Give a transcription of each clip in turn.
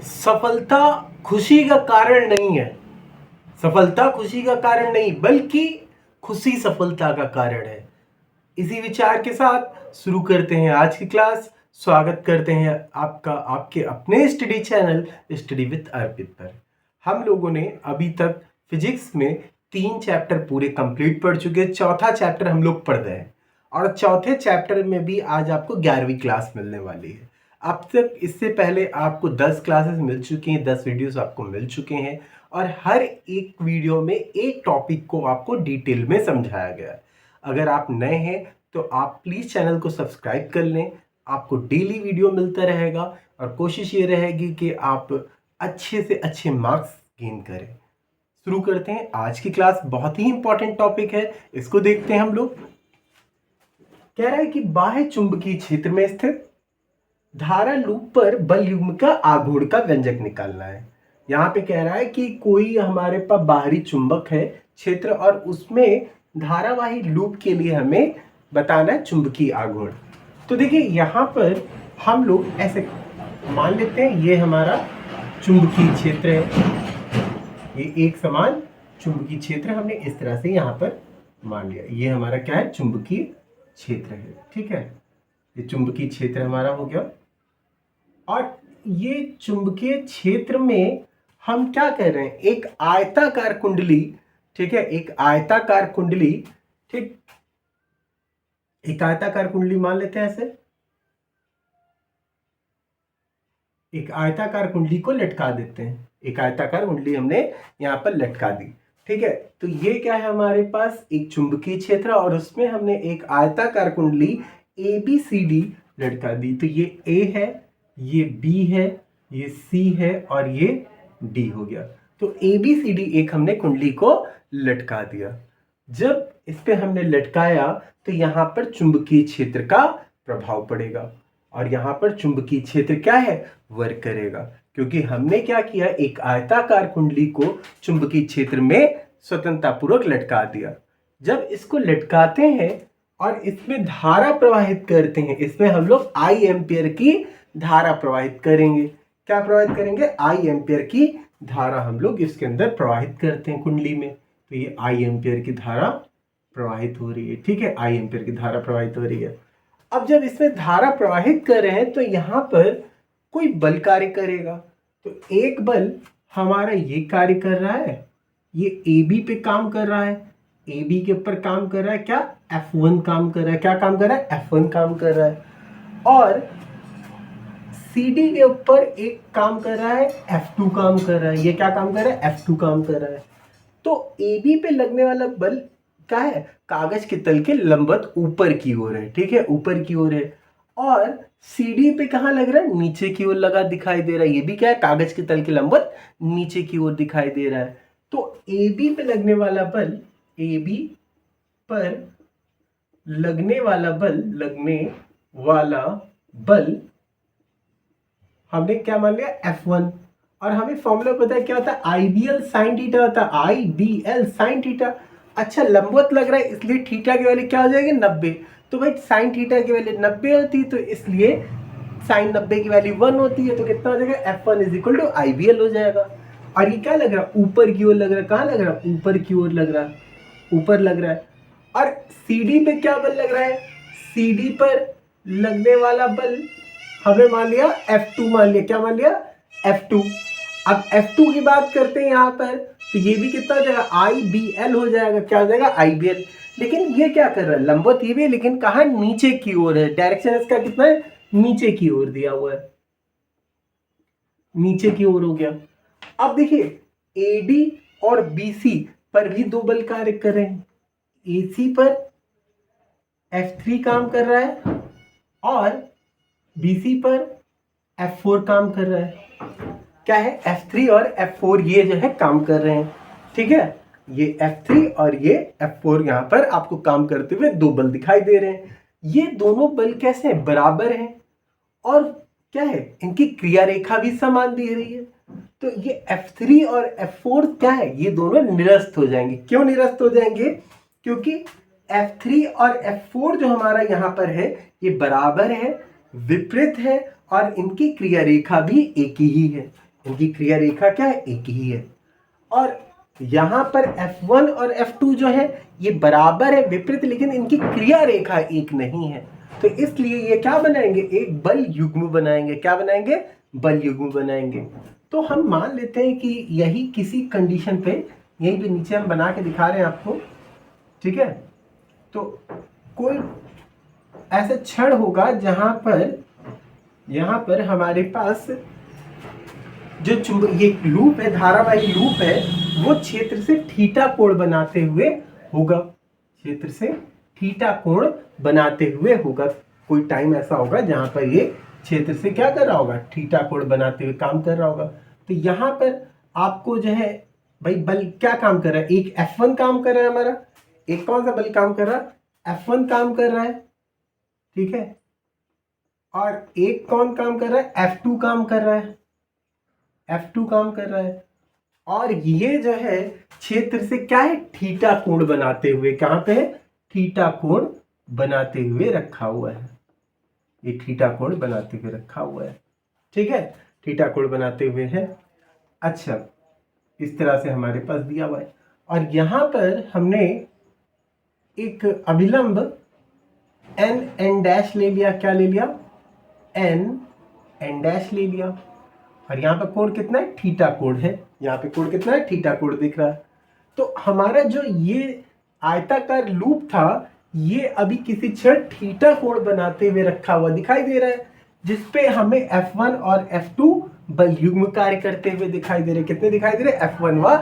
सफलता खुशी का कारण नहीं है। सफलता खुशी का कारण नहीं बल्कि खुशी सफलता का कारण है। इसी विचार के साथ शुरू करते हैं आज की क्लास। स्वागत करते हैं आपका आपके अपने स्टडी चैनल स्टडी विद अर्पित पर। हम लोगों ने अभी तक फिजिक्स में 3 चैप्टर पूरे कंप्लीट पढ़ चुके हैं। चौथा चैप्टर हम लोग पढ़ रहे हैं और चौथे चैप्टर में भी आज आपको 11वीं क्लास मिलने वाली है। अब तक इससे पहले आपको 10 क्लासेस मिल चुकी हैं, 10 वीडियोस आपको मिल चुके हैं और हर एक वीडियो में एक टॉपिक को आपको डिटेल में समझाया गया है। अगर आप नए हैं तो आप प्लीज़ चैनल को सब्सक्राइब कर लें, आपको डेली वीडियो मिलता रहेगा और कोशिश ये रहेगी कि आप अच्छे से अच्छे मार्क्स गेन करें। शुरू करते हैं आज की क्लास। बहुत ही इंपॉर्टेंट टॉपिक है, इसको देखते हैं हम लोग। कह रहा है कि बाह्य चुंबकीय क्षेत्र में स्थित धारा लूप पर बल युग्म का आघूर्ण का व्यंजक निकालना है। यहाँ पे कह रहा है कि कोई हमारे पास बाहरी चुंबक है क्षेत्र और उसमें धारावाही लूप के लिए हमें बताना है चुंबकीय आघूर्ण। तो देखिए यहाँ पर हम लोग ऐसे मान लेते हैं ये हमारा चुंबकीय क्षेत्र है, ये एक समान चुंबकीय क्षेत्र हमने इस तरह से यहाँ पर मान लिया। ये हमारा क्या है, चुंबकीय क्षेत्र है। ठीक है, ये चुंबकीय क्षेत्र हमारा हो गया और ये चुंबकीय क्षेत्र में हम क्या कर रहे हैं, एक आयताकार कुंडली। ठीक है, एक आयताकार कुंडली। ठीक, एक आयताकार कुंडली मान लेते हैं ऐसे, एक आयताकार कुंडली को लटका देते हैं। एक आयताकार कुंडली हमने यहाँ पर लटका दी। ठीक है, तो ये क्या है, हमारे पास एक चुंबकीय क्षेत्र और उसमें हमने एक आयताकार कुंडली ABCD लटका दी। तो ये A है, ये B है, ये C है और ये D हो गया। तो ABCD एक हमने कुंडली को लटका दिया। जब इस पे हमने लटकाया तो यहाँ पर चुंबकीय क्षेत्र का प्रभाव पड़ेगा और यहाँ पर चुंबकीय क्षेत्र क्या है, वर्क करेगा, क्योंकि हमने क्या किया, एक आयताकार कुंडली को चुंबकीय क्षेत्र में स्वतंत्रता पूर्वक लटका दिया। जब इसको लटकाते हैं और इसमें धारा प्रवाहित करते हैं, इसमें हम लोग I एम्पियर की धारा प्रवाहित करेंगे। क्या प्रवाहित करेंगे, I एम्पियर की धारा हम लोग इसके अंदर प्रवाहित करते हैं कुंडली में। तो ये I एम्पियर की धारा प्रवाहित हो रही है। ठीक है, I एम्पियर की धारा प्रवाहित हो रही है। अब जब इसमें धारा प्रवाहित कर रहे हैं तो यहाँ पर कोई बल कार्य करेगा। तो एक बल हमारा ये कार्य कर रहा है, ये AB पे काम कर रहा है, AB के ऊपर काम कर रहा है क्या, F1 काम कर रहा है। क्या काम कर रहा है, F1 काम कर रहा है। और CD के ऊपर एक काम कर रहा है, F2 काम कर रहा है। ये क्या काम कर रहा है, F2 काम कर रहा है। तो AB पे लगने वाला बल क्या है, कागज के तल के लंबवत ऊपर की ओर है। ठीक है, ऊपर की ओर है। और CD पे कहाँ लग रहा है, नीचे की ओर लगा दिखाई दे रहा है। ये भी क्या है, कागज के तल के लंबवत नीचे की ओर दिखाई दे रहा है। तो AB पे लगने वाला बल, AB पर लगने वाला बल हमने क्या मान लिया, F1। और हमें फॉर्मूला पता है क्या होता है, IBL sin थीटा होता है, IBL sin थीटा। अच्छा, लंबवत लग रहा है इसलिए थीटा की वैल्यू क्या हो जाएगी, 90। तो भाई साइन थीटा की वैल्यू 90 होती है, तो इसलिए साइन 90 की वैल्यू 1 होती है। तो कितना हो जाएगा, F1 = IBL हो जाएगा। और ये क्या लग रहा है, ऊपर की ओर लग रहा है। कहाँ लग रहा है, ऊपर की ओर लग रहा है, ऊपर लग रहा है। और CD पे क्या बल लग रहा है, CD पर लगने वाला बल हमने मान लिया F2 मान लिया। क्या मान लिया, F2। अब F2 की बात करते हैं यहाँ पर, तो ये भी कितना हो जाएगा, IBL हो जाएगा। क्या हो जाएगा, IBL। लेकिन ये क्या कर रहा है, लंबवत ये भी है लेकिन कहाँ, नीचे की ओर है। डायरेक्शन इसका कितना है, नीचे की ओर दिया हुआ है, नीचे की ओर हो गया। अब देखिए AD और BC पर भी दो बल कार्य कर रहे हैं। AC पर F3 काम कर रहा है और BC पर F4 काम कर रहा है। क्या है, F3 और F4 ये जो है काम कर रहे हैं। ठीक है, ये F3 और ये F4 यहाँ पर आपको काम करते हुए दो बल दिखाई दे रहे हैं। ये दोनों बल कैसे हैं, बराबर हैं और क्या है, इनकी क्रिया रेखा भी समान दी रही है। तो ये F3 और F4 क्या है, ये दोनों निरस्त हो जाएंगे। क्यों निरस्त हो जाएंगे, क्योंकि F3 और F4 जो हमारा यहाँ पर है ये बराबर है, विपरीत है और इनकी क्रिया रेखा भी एक ही है। इनकी क्रिया रेखा क्या है, एक ही है। और यहाँ पर F1 और F2 जो है ये बराबर है, विपरीत, लेकिन इनकी क्रिया रेखा एक नहीं है। तो इसलिए ये क्या बनाएंगे, एक बल युग्म बनाएंगे। क्या बनाएंगे, बल युग्म बनाएंगे। तो हम मान लेते हैं कि यही किसी कंडीशन पे, यहीं पे नीचे हम बना के दिखा रहे हैं आपको, ठीक है। तो कोई ऐसा क्षण होगा जहां पर, यहाँ पर हमारे पास जो ये लूप है, धारावाही लूप है, वो क्षेत्र से थीटा कोण बनाते हुए होगा। क्षेत्र से थीटा कोण बनाते हुए होगा। कोई टाइम ऐसा होगा जहां पर ये क्षेत्र से क्या कर रहा होगा, थीटा कोण बनाते हुए काम कर रहा होगा। तो यहाँ पर आपको जो है भाई बल क्या काम कर रहा है, एक F1 काम कर रहा है हमारा, एक कौन सा बल काम कर रहा है, F1 काम कर रहा है, ठीक है। और एक कौन काम कर रहा है, F2 काम कर रहा है, F2 काम कर रहा है। और ये जो है क्षेत्र से क्या है, थीटा कोण बनाते हुए, कहां पे है, थीटा कोण बनाते हुए रखा हुआ है। ये थीटा कोण बनाते हुए रखा हुआ है, ठीक है, थीटा कोण बनाते हुए है। अच्छा, इस तरह से हमारे पास दिया हुआ है। और यहां पर हमने एक अभिलंब n डैश ले लिया। क्या ले लिया, n डैश ले लिया। और यहाँ पर कोण कितना है, थीटा कोण है। यहाँ पे कोण कितना है, थीटा कोण दिख रहा है। तो हमारा जो ये आयताकार लूप था, ये अभी किसी क्षण थीटा कोण बनाते हुए रखा हुआ दिखाई दे रहा है, जिसपे हमें F1 और F2 बल युग्म कार्य करते हुए दिखाई दे रहे हैं। कितने दिखाई दे रहे हैं, F1 व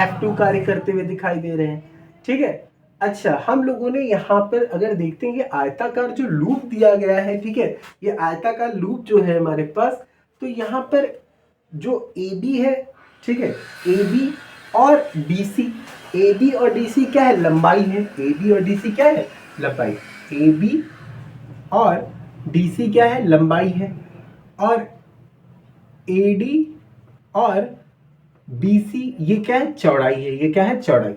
F2 कार्य करते हुए दिखाई दे रहे हैं, ठीक है। अच्छा, हम लोगों ने यहाँ पर अगर देखते हैं ये आयताकार जो लूप दिया गया है, ठीक है, ये आयताकार लूप जो है हमारे पास, तो यहाँ पर जो AB है, ठीक है, AB और BC, AB और DC क्या है, लंबाई है। AB और DC क्या है, लंबाई। AB और DC क्या है, लंबाई है। और AD और BC ये क्या है, चौड़ाई है। ये क्या है, चौड़ाई।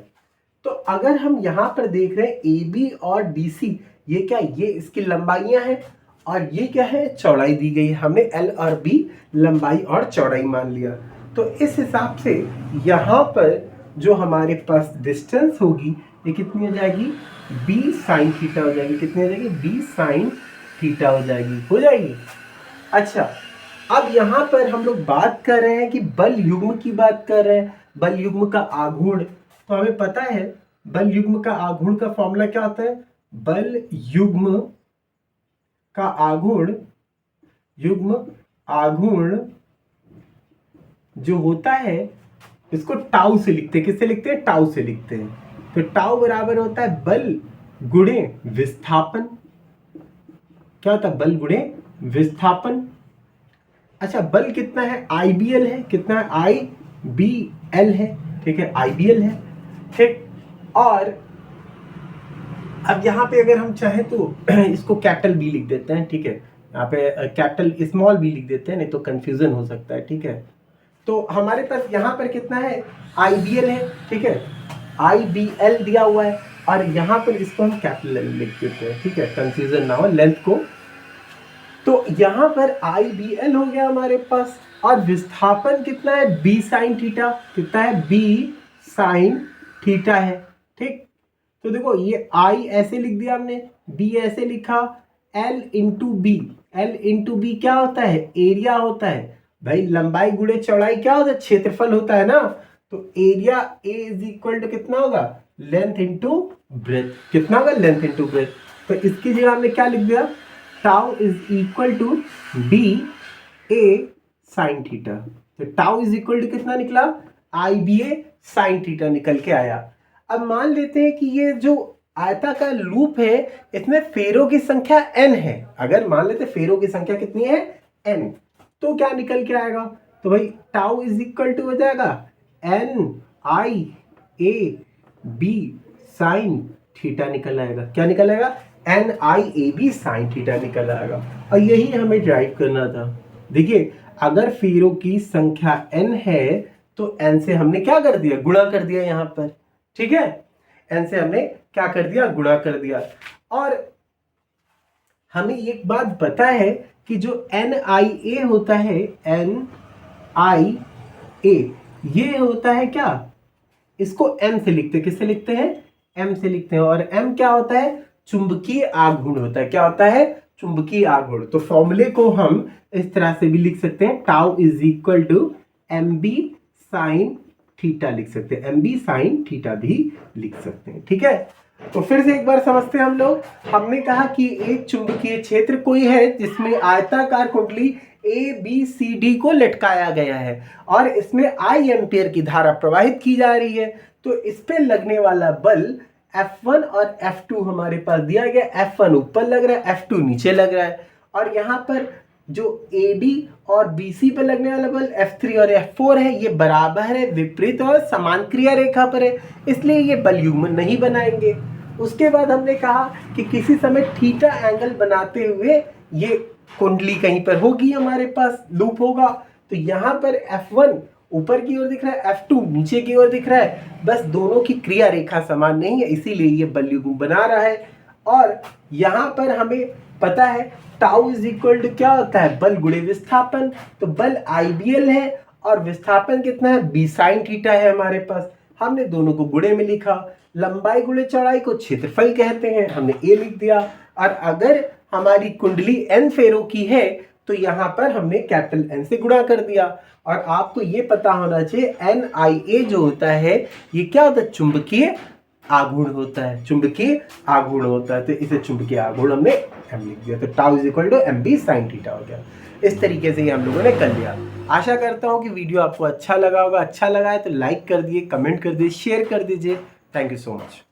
तो अगर हम यहाँ पर देख रहे हैं AB और DC, ये क्या, ये इसकी लंबाइयां हैं, और ये क्या है, चौड़ाई दी गई है। हमने L और B लंबाई और चौड़ाई मान लिया। तो इस हिसाब से यहाँ पर जो हमारे पास डिस्टेंस होगी, ये कितनी हो जाएगी, B sin थीटा हो जाएगी। कितनी हो जाएगी, B sin थीटा हो जाएगी। अच्छा, अब यहाँ पर हम लोग बात कर रहे हैं कि बल युग्म की बात कर रहे हैं, बल युग्म का आघूर्ण। तो हमें पता है बल युग्म का आघूर्ण का फॉर्मूला क्या होता है, बल युग्म का आघूर्ण, युग्म आघूर्ण जो होता है इसको टाउ से लिखते हैं। किससे लिखते हैं, टाउ से लिखते हैं। तो टाउ बराबर होता है बल गुणे विस्थापन। क्या होता है, बल गुणे विस्थापन। अच्छा, बल कितना है, IBL है। कितना है, IBL है, ठीक है, IBL है, ठीक। और अब यहाँ पे अगर हम चाहें तो इसको कैपिटल B लिख देते हैं, ठीक है। यहाँ पे कैपिटल स्मॉल b लिख देते हैं, नहीं तो कंफ्यूजन हो सकता है, ठीक है। तो हमारे पास यहाँ पर कितना है, IBL है, ठीक है, IBL दिया हुआ है। और यहाँ पर इसको हम कैपिटल लिख देते हैं, ठीक है, कंफ्यूजन ना हो लेंथ को। तो यहाँ पर IBL हो गया हमारे पास। और विस्थापन कितना है, B sin थीटा। कितना है, B sin थीटा है, ठीक। तो देखो ये I ऐसे लिख दिया हमने, B ऐसे लिखा, L into B. L into B क्या होता है, एरिया होता है। भाई लंबाई गुणे चौड़ाई क्या होता है, क्षेत्रफल होता है ना। तो area A is equal to कितना होगा, लेंथ इंटू ब्रेथ। कितना होगा, लेंथ इंटू ब्रेथ। तो इसकी जगह हमने क्या लिख दिया, tau is equal to B A sin theta. तो टाउ इज इक्वल टू कितना निकला, IBA sin थीटा निकल के आया। अब मान लेते हैं कि ये जो आयताकार लूप है इसमें फेरों की संख्या n है। अगर मान लेते फेरों की संख्या कितनी है, n, तो क्या निकल के आएगा, तो भाई टाउ इज इक्वल टू हो जाएगा NIAB sin थीटा निकल आएगा। क्या निकल आएगा, NIAB sin थीटा निकल आएगा। और यही हमें ड्राइव करना था। देखिए, अगर फेरों की संख्या n है तो n से हमने क्या कर दिया, गुणा कर दिया यहाँ पर, ठीक है। n से हमने क्या कर दिया, गुणा कर दिया। और हमें एक बात पता है कि जो NIA होता है, NIA ए, ये होता है क्या, इसको m से लिखते हैं, किससे लिखते हैं, m से लिखते हैं। और m क्या होता है, चुंबकीय आघूर्ण होता है। क्या होता है, चुंबकीय आघूर्ण। तो फॉर्मूले को हम इस तरह से भी लिख सकते हैं, tau is equal to mb sine theta लिख सकते हैं, mb साइन थीटा भी लिख सकते हैं। ठीक है, तो फिर से एक बार समझते हैं हम लोग। हमने कहा कि एक चुंबकीय क्षेत्र कोई है जिसमें आयताकार कुंडली ABCD को लटकाया गया है और इसमें I एम्पियर की धारा प्रवाहित की जा रही है। तो इस पे लगने वाला बल F1 और F2 हमारे पास दिया गया। F1 ऊपर लग रहा है, F2 नीचे लग रहा है। और यहाँ पर जो AD और BC पर लगने वाला बल F3 और F4 है, ये बराबर है, विपरीत और समान क्रिया रेखा पर है, इसलिए ये बल युग्म नहीं बनाएंगे। उसके बाद हमने कहा कि किसी समय थीटा एंगल बनाते हुए ये कुंडली कहीं पर होगी, हमारे पास लूप होगा। तो यहाँ पर F1 ऊपर की ओर दिख रहा है, F2 नीचे की ओर दिख रहा है, बस दोनों की क्रिया रेखा समान नहीं है, इसीलिए ये बल युग्म बना रहा है। और यहाँ पर हमें पता है टाउ इज इक्वल टू क्या होता है, बल गुणे विस्थापन। तो बल IBL है और विस्थापन कितना है, b साइन थीटा है हमारे पास। हमने दोनों को गुणे में लिखा, लंबाई गुणे चौड़ाई को क्षेत्रफल कहते हैं, हमने a लिख दिया। और अगर हमारी कुंडली n फेरों की है तो यहाँ पर हमने कैपिटल N से गुणा कर दिया। और आपको ये पता होना चाहिए NIA जो होता है ये क्या होता है, चुंबकीय आघूर्ण होता है, चुंबकीय आघूर्ण होता है। तो इसे चुंबकीय आघूर्ण हमने m लिख दिया। तो tau is equal to mb sine theta हो गया। इस तरीके से ये हम लोगों ने कर लिया। आशा करता हूँ कि वीडियो आपको अच्छा लगा होगा। अच्छा लगा है तो लाइक कर दिए, कमेंट कर दिए, शेयर कर दीजिए। Thank you so much.